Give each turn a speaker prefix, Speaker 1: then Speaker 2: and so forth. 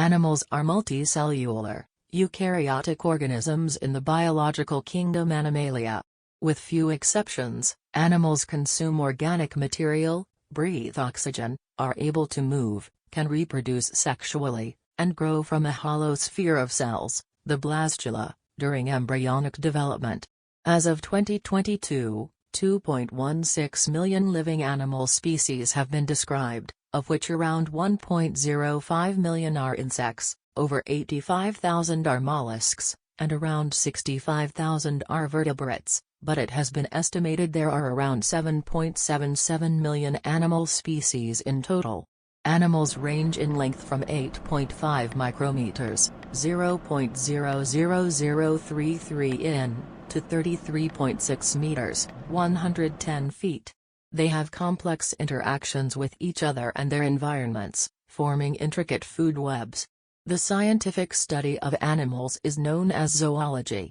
Speaker 1: Animals are multicellular, eukaryotic organisms in the biological kingdom Animalia. With few exceptions, animals consume organic material, breathe oxygen, are able to move, can reproduce sexually, and grow from a hollow sphere of cells, the blastula, during embryonic development. As of 2022, 2.16 million living animal species have been described, of which around 1.05 million are insects, over 85,000 are mollusks, and around 65,000 are vertebrates, but it has been estimated there are around 7.77 million animal species in total. Animals range in length from 8.5 micrometers, 0.00033 in, to 33.6 meters, 110 feet. They have complex interactions with each other and their environments, forming intricate food webs. The scientific study of animals is known as zoology.